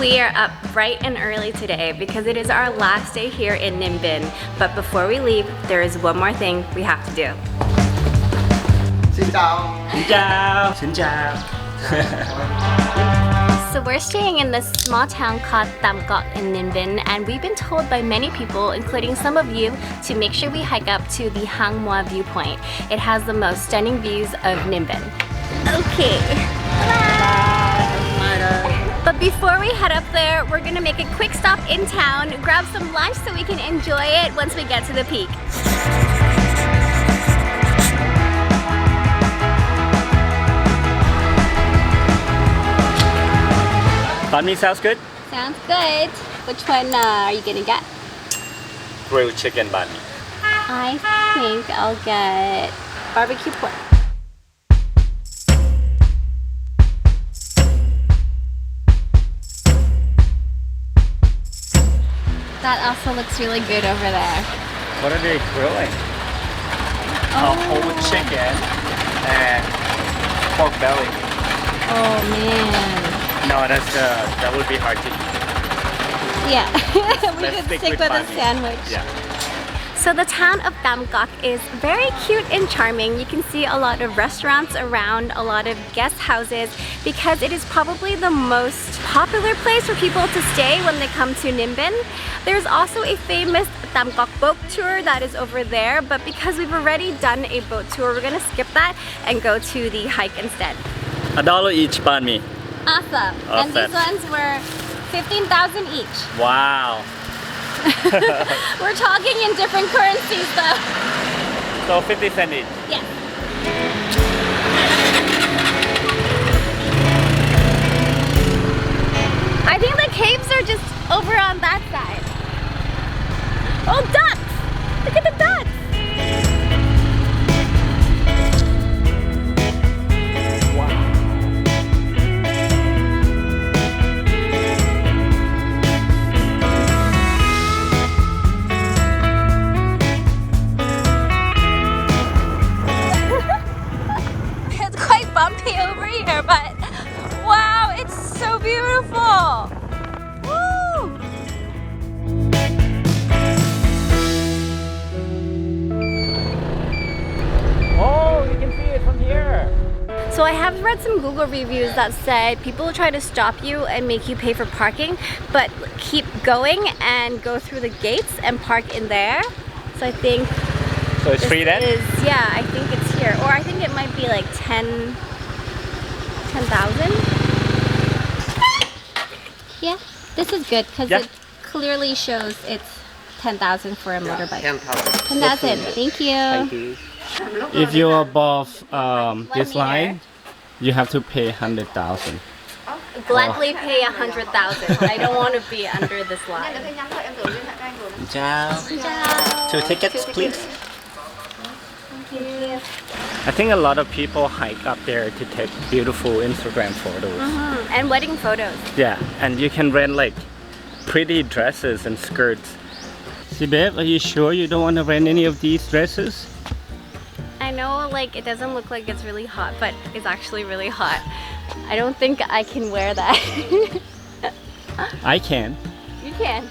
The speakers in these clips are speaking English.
We are up bright and early today because it is our last day here in Ninh Binh. But before we leave, there is one more thing we have to do. Xin chào. Xin chào. Xin chào. So we're staying in this small town called Tam Coc in Ninh Binh, and we've been told by many people, including some of you, to make sure we hike up to the Hang Mua viewpoint. It has the most stunning views of Ninh Binh. Okay. But before we head up there, we're gonna make a quick stop in town, grab some lunch so we can enjoy it once we get to the peak. Banh mi sounds good? Sounds good. Which one are you gonna get? Grilled chicken banh mi. I think I'll get barbecue pork. That also looks really good over there. What are they grilling? A whole chicken and pork belly. Oh man. No, that would be hard to eat. Yeah, we Let's should stick stick with with a banh mi. sandwich. Yeah. So the town of Tam Coc is very cute and charming. You can see a lot of restaurants around, a lot of guest houses, because it is probably the most popular place for people to stay when they come to Ninh Binh. There's also a famous Tam Coc boat tour that is over there, but because we've already done a boat tour, we're gonna skip that and go to the hike instead. $1 each banh mi. Awesome. And these ones were 15,000 each. Wow. We're talking in different currencies though. So 50 cents each. Yes. I think the caves are just over on that side. Oh, ducks! Look at the ducks! Bumpy over here, but wow, it's so beautiful. Woo! Oh, you can see it from here. So I have read some Google reviews that said people will try to stop you and make you pay for parking, but keep going and go through the gates and park in there. So I think So it's free then? Yeah, I think it's here. Or I think it might be like 10,000. Yeah, this is good because it clearly shows it's 10,000 for a motorbike. 10,000. 10,000. Thank you. Thank you. If you're above this line, you have to pay 100,000. Gladly pay 100,000. I don't want to be under this line. Ciao. 2 tickets, please. Thank you. I think a lot of people hike up there to take beautiful Instagram photos. And wedding photos. Yeah, and you can rent like pretty dresses and skirts. See, babe, are you sure you don't want to rent any of these dresses? I know, like, it doesn't look like it's really hot, but it's actually really hot. I don't think I can wear that. I can. You can.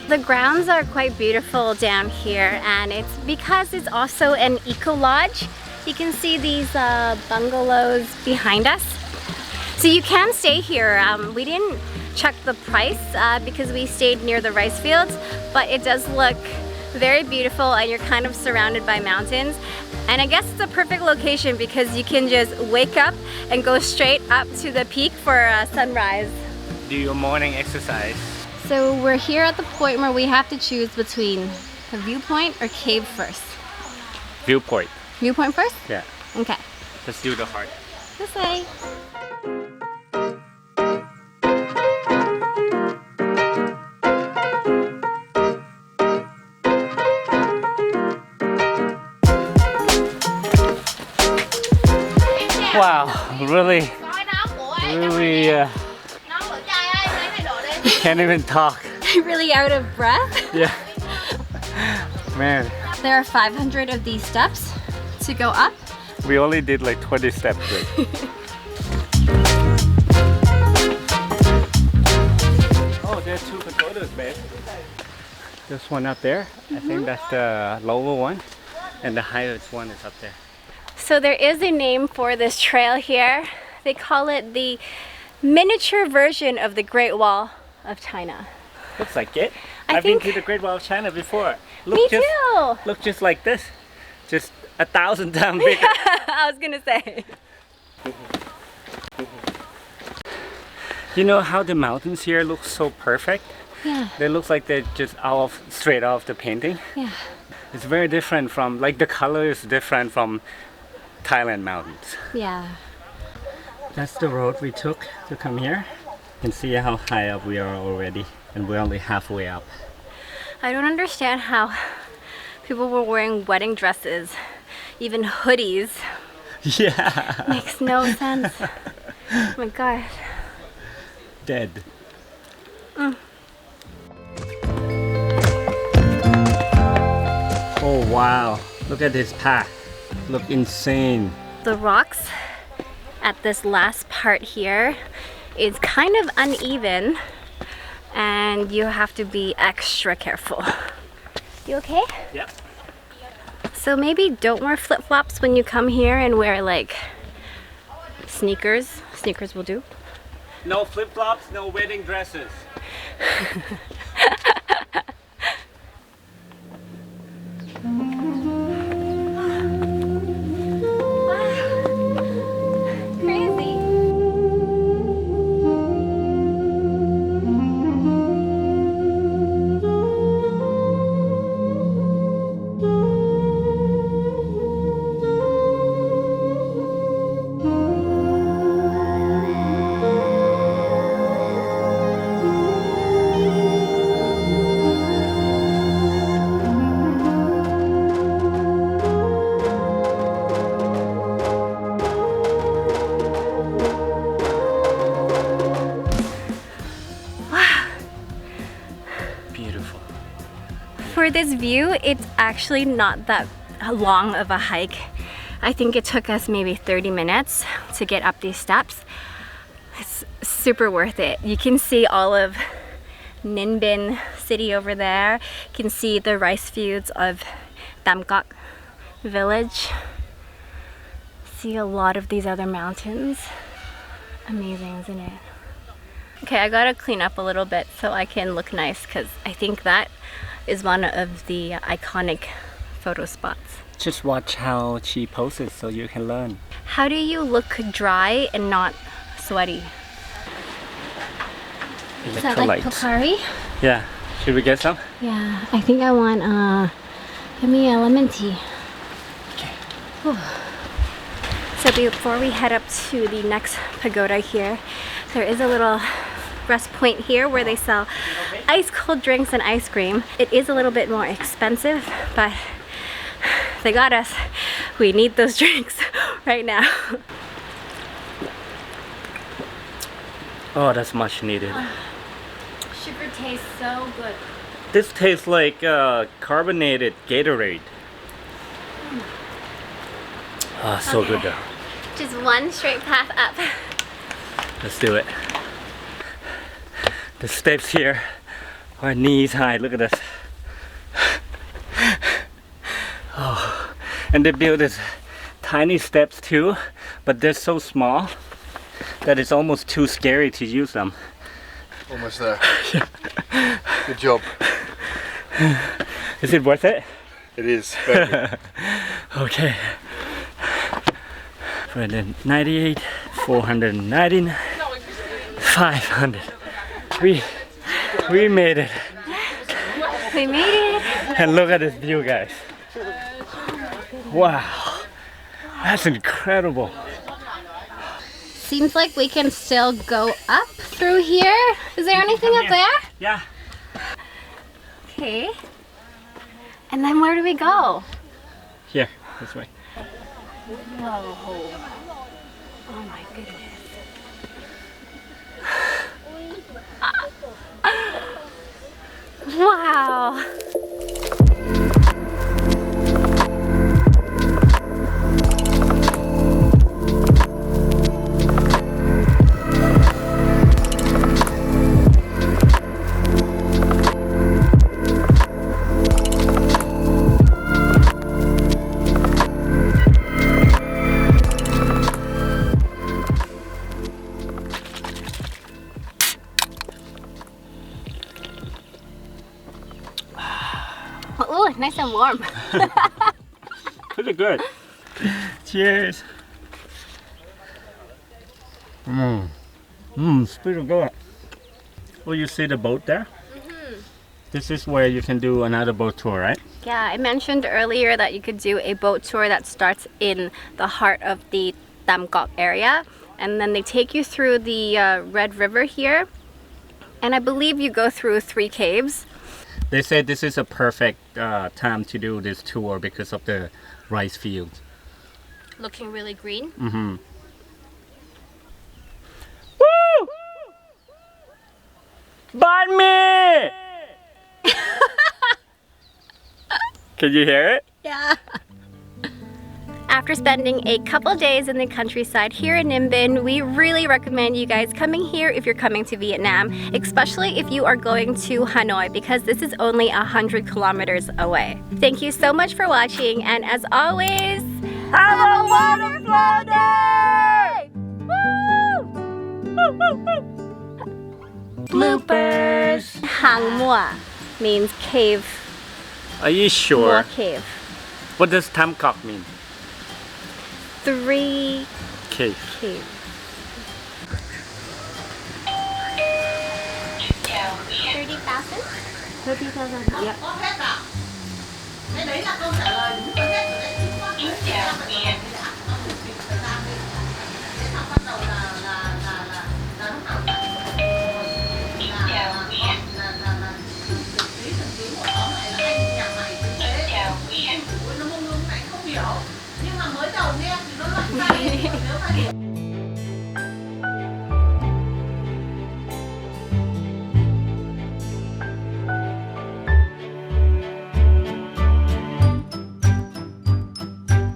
The grounds are quite beautiful down here, and it's because it's also an eco lodge. You can see these bungalows behind us. So you can stay here. We didn't check the price because we stayed near the rice fields, but it does look very beautiful and you're kind of surrounded by mountains. And I guess it's a perfect location because you can just wake up and go straight up to the peak for sunrise. Do your morning exercise. So we're here at the point where we have to choose between the viewpoint or cave first. Viewpoint. Viewpoint first? Yeah. Okay. Let's do the heart. This way. Wow, really can't even talk. Really out of breath? Yeah. Man. There are 500 of these steps to go up. We only did like 20 steps. This one up there, I think that's the lower one, and the highest one is up there. So there is a name for this trail here. They call it the miniature version of the Great Wall of China. Looks like it. I I've been think- to the Great Wall of China before. Me too! Look just like this. Just 1,000 times bigger. I was gonna say. You know how the mountains here look so perfect? Yeah. They look like they're just straight off the painting. Yeah. It's very different from, like the color is different from Thailand mountains. Yeah. That's the road we took to come here. You can see how high up we are already, and we're only halfway up. I don't understand how people were wearing wedding dresses, even hoodies. Yeah. Makes no sense. Oh my god. Dead. Oh wow, look at this path. Look insane. The rocks at this last part here is kind of uneven and you have to be extra careful. You okay? Yep. So maybe don't wear flip-flops when you come here and wear like sneakers. Sneakers will do. No flip-flops, no wedding dresses. Crazy. Beautiful. For this view, it's actually not that long of a hike. I think it took us maybe 30 minutes to get up these steps. It's super worth it. You can see all of Ninh Binh city over there. You can see the rice fields of Tam Coc village. See a lot of these other mountains. Amazing, isn't it? Okay, I gotta clean up a little bit so I can look nice because I think that is one of the iconic photo spots. Just watch how she poses so you can learn. How do you look dry and not sweaty? Is that like Electrolytes. Pocari? Yeah. Should we get some? Yeah, I think I want give me a lemon tea. Okay. Whew. So before we head up to the next pagoda here, there is a little rest point here where they sell ice cold drinks and ice cream. It is a little bit more expensive, but they got us. We need those drinks right now. Oh, that's much needed. Sugar tastes so good. This tastes like carbonated Gatorade. Oh, so good though. Just one straight path up. Let's do it. The steps here are knees high. Look at this. Oh, and they build these tiny steps too, but they're so small that it's almost too scary to use them. Almost there. Good job. Is it worth it? It is. Very. Okay. 498, 499, 500. We made it. We made it. And look at this view, guys. Wow. That's incredible. Seems like we can still go up through here. Is there anything up there? Yeah. Okay. And then where do we go? Here, this way. Whoa. Oh my goodness. Wow. nice and warm. Pretty good. Cheers. It's pretty good. Oh, you see the boat there? This is where you can do another boat tour, right? Yeah, I mentioned earlier that you could do a boat tour that starts in the heart of the Tam Coc area, and then they take you through the Red River here, and I believe you go through 3 caves. They say this is a perfect time to do this tour because of the rice fields. Looking really green. Woo! Bite me! Can you hear it? Yeah. After spending a couple days in the countryside here in Ninh Binh, we really recommend you guys coming here if you're coming to Vietnam, especially if you are going to Hanoi, because this is only 100 kilometers away. Thank you so much for watching, and as always, have a wonderful day! Woo! Bloopers! Hang Mua means cave. Are you sure? Mua cave. What does Tam Coc mean? 3 Cave. caves. 30,000? 30,000, yeah. Cái đấy là câu trả lời đúng, hết rồi đấy. Bắt đầu là lúc nào là một tóm lại là anh nhà mày như thế. Ui, nó mông lung này không hiểu. Nhưng mà mới đầu nghe thì nó lạnh tay. Nếu mà